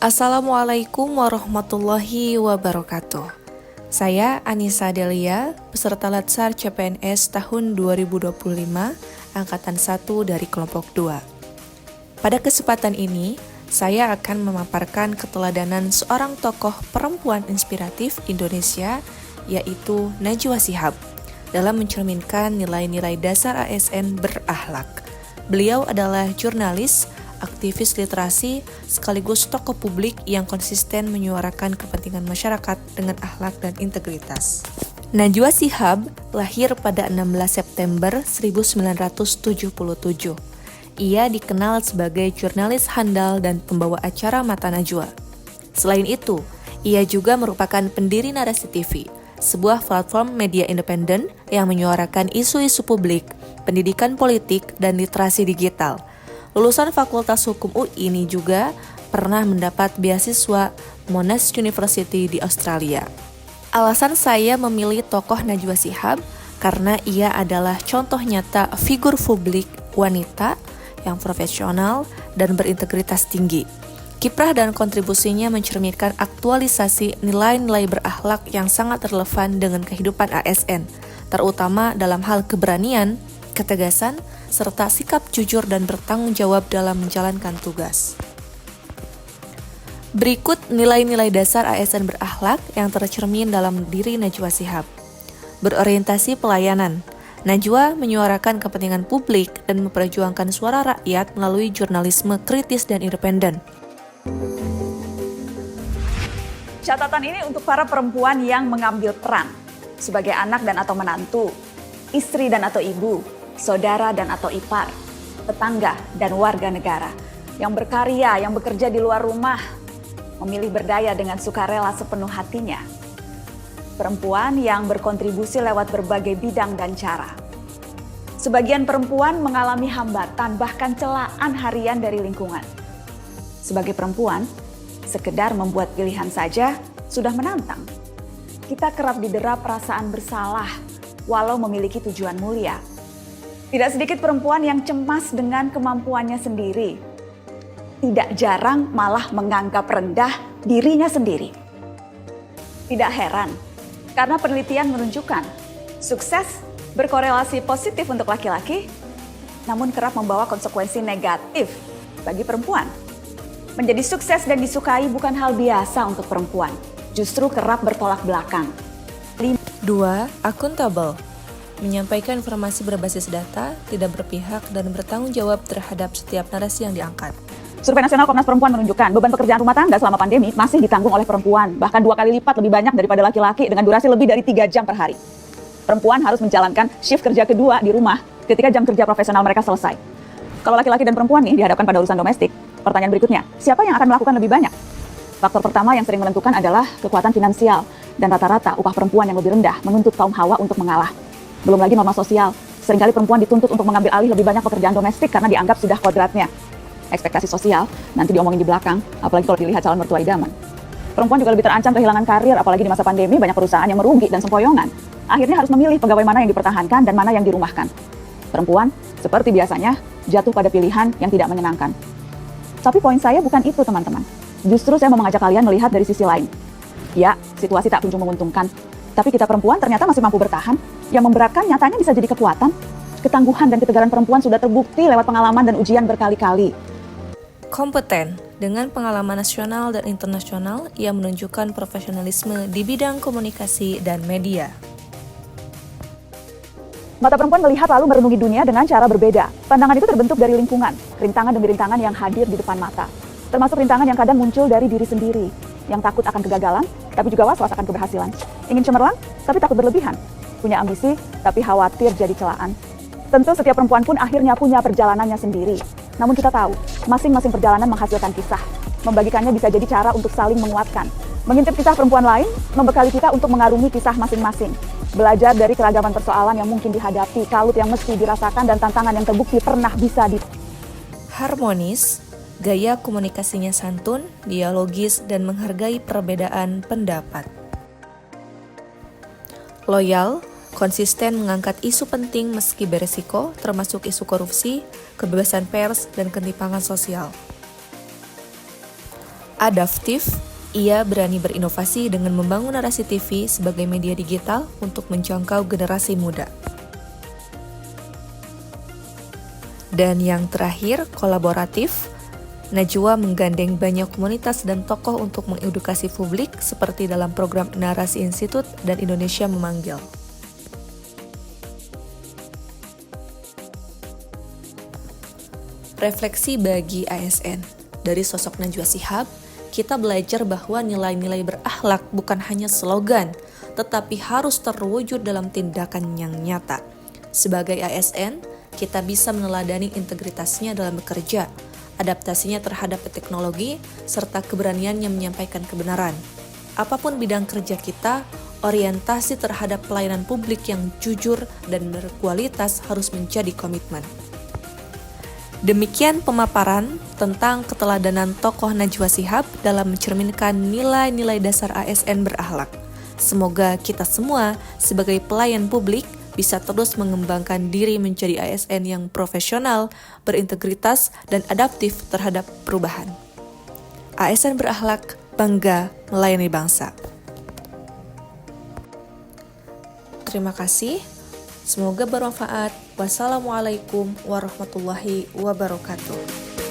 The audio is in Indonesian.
Assalamualaikum warahmatullahi wabarakatuh. Saya Anissa Delia, peserta Latsar CPNS tahun 2025, Angkatan 1 dari kelompok 2. Pada kesempatan ini, saya akan memaparkan keteladanan seorang tokoh perempuan inspiratif Indonesia, yaitu Najwa Shihab, dalam mencerminkan nilai-nilai dasar ASN berakhlak. Beliau adalah jurnalis, aktivis literasi, sekaligus tokoh publik yang konsisten menyuarakan kepentingan masyarakat dengan akhlak dan integritas. Najwa Shihab lahir pada 16 September 1977. Ia dikenal sebagai jurnalis handal dan pembawa acara Mata Najwa. Selain itu, ia juga merupakan pendiri Narasi TV, sebuah platform media independen yang menyuarakan isu-isu publik, pendidikan politik, dan literasi digital. Lulusan Fakultas Hukum UI ini juga pernah mendapat beasiswa Monash University di Australia. Alasan saya memilih tokoh Najwa Shihab karena ia adalah contoh nyata figur publik wanita yang profesional dan berintegritas tinggi. Kiprah dan kontribusinya mencerminkan aktualisasi nilai-nilai berakhlak yang sangat relevan dengan kehidupan ASN, terutama dalam hal keberanian, ketegasan, serta sikap jujur dan bertanggung jawab dalam menjalankan tugas. Berikut nilai-nilai dasar ASN berakhlak yang tercermin dalam diri Najwa Shihab. Berorientasi pelayanan. Najwa menyuarakan kepentingan publik dan memperjuangkan suara rakyat melalui jurnalisme kritis dan independen. Catatan ini untuk para perempuan yang mengambil peran sebagai anak dan atau menantu, istri dan atau ibu, saudara dan atau ipar, tetangga dan warga negara, yang berkarya, yang bekerja di luar rumah, memilih berdaya dengan sukarela sepenuh hatinya. Perempuan yang berkontribusi lewat berbagai bidang dan cara. Sebagian perempuan mengalami hambatan bahkan celaan harian dari lingkungan. Sebagai perempuan, sekedar membuat pilihan saja sudah menantang. Kita kerap didera perasaan bersalah walau memiliki tujuan mulia. Tidak sedikit perempuan yang cemas dengan kemampuannya sendiri. Tidak jarang malah menganggap rendah dirinya sendiri. Tidak heran, karena penelitian menunjukkan sukses berkorelasi positif untuk laki-laki, namun kerap membawa konsekuensi negatif bagi perempuan. Menjadi sukses dan disukai bukan hal biasa untuk perempuan, justru kerap bertolak belakang. 2. Akuntabel. Menyampaikan informasi berbasis data, tidak berpihak, dan bertanggung jawab terhadap setiap narasi yang diangkat. Survei Nasional Komnas Perempuan menunjukkan beban pekerjaan rumah tangga selama pandemi masih ditanggung oleh perempuan, bahkan 2 kali lipat lebih banyak daripada laki-laki dengan durasi lebih dari 3 jam per hari. Perempuan harus menjalankan shift kerja kedua di rumah ketika jam kerja profesional mereka selesai. Kalau laki-laki dan perempuan nih dihadapkan pada urusan domestik, pertanyaan berikutnya, siapa yang akan melakukan lebih banyak? Faktor pertama yang sering menentukan adalah kekuatan finansial, dan rata-rata upah perempuan yang lebih rendah menuntut kaum hawa untuk mengalah. Belum lagi norma sosial, seringkali perempuan dituntut untuk mengambil alih lebih banyak pekerjaan domestik karena dianggap sudah kodratnya. Ekspektasi sosial nanti diomongin di belakang, apalagi kalau dilihat calon mertua idaman. Perempuan juga lebih terancam kehilangan karir, apalagi di masa pandemi banyak perusahaan yang merugi dan sempoyongan. Akhirnya harus memilih pegawai mana yang dipertahankan dan mana yang dirumahkan. Perempuan, seperti biasanya, jatuh pada pilihan yang tidak menyenangkan. Tapi poin saya bukan itu, teman-teman. Justru saya mau mengajak kalian melihat dari sisi lain. Ya, situasi tak kunjung menguntungkan, tapi kita perempuan ternyata masih mampu bertahan. Yang memberatkan nyatanya bisa jadi kekuatan. Ketangguhan dan ketegaran perempuan sudah terbukti lewat pengalaman dan ujian berkali-kali. Kompeten. Dengan pengalaman nasional dan internasional, ia menunjukkan profesionalisme di bidang komunikasi dan media. Mata perempuan melihat lalu merenungi dunia dengan cara berbeda. Pandangan itu terbentuk dari lingkungan, rintangan demi rintangan yang hadir di depan mata. Termasuk rintangan yang kadang muncul dari diri sendiri, yang takut akan kegagalan, tapi juga was-was akan keberhasilan. Ingin cemerlang, tapi takut berlebihan. Punya ambisi, tapi khawatir jadi celaan. Tentu setiap perempuan pun akhirnya punya perjalanannya sendiri. Namun kita tahu, masing-masing perjalanan menghasilkan kisah. Membagikannya bisa jadi cara untuk saling menguatkan. Mengintip kisah perempuan lain, membekali kita untuk mengarungi kisah masing-masing. Belajar dari keragaman persoalan yang mungkin dihadapi, kalut yang mesti dirasakan, dan tantangan yang terbukti pernah bisa Harmonis. Gaya komunikasinya santun, dialogis, dan menghargai perbedaan pendapat. Loyal. Konsisten mengangkat isu penting meski beresiko, termasuk isu korupsi, kebebasan pers, dan ketimpangan sosial. Adaptif, ia berani berinovasi dengan membangun narasi TV sebagai media digital untuk menjangkau generasi muda. Dan yang terakhir, kolaboratif. Najwa menggandeng banyak komunitas dan tokoh untuk mengedukasi publik seperti dalam program Narasi Institute dan Indonesia Memanggil. Refleksi bagi ASN. Dari sosok Najwa Shihab, kita belajar bahwa nilai-nilai berakhlak bukan hanya slogan, tetapi harus terwujud dalam tindakan yang nyata. Sebagai ASN, kita bisa meneladani integritasnya dalam bekerja, adaptasinya terhadap teknologi, serta keberaniannya menyampaikan kebenaran. Apapun bidang kerja kita, orientasi terhadap pelayanan publik yang jujur dan berkualitas harus menjadi komitmen. Demikian pemaparan tentang keteladanan tokoh Najwa Shihab dalam mencerminkan nilai-nilai dasar ASN berakhlak. Semoga kita semua sebagai pelayan publik bisa terus mengembangkan diri menjadi ASN yang profesional, berintegritas, dan adaptif terhadap perubahan. ASN berakhlak, bangga melayani bangsa. Terima kasih. Semoga bermanfaat. Wassalamualaikum warahmatullahi wabarakatuh.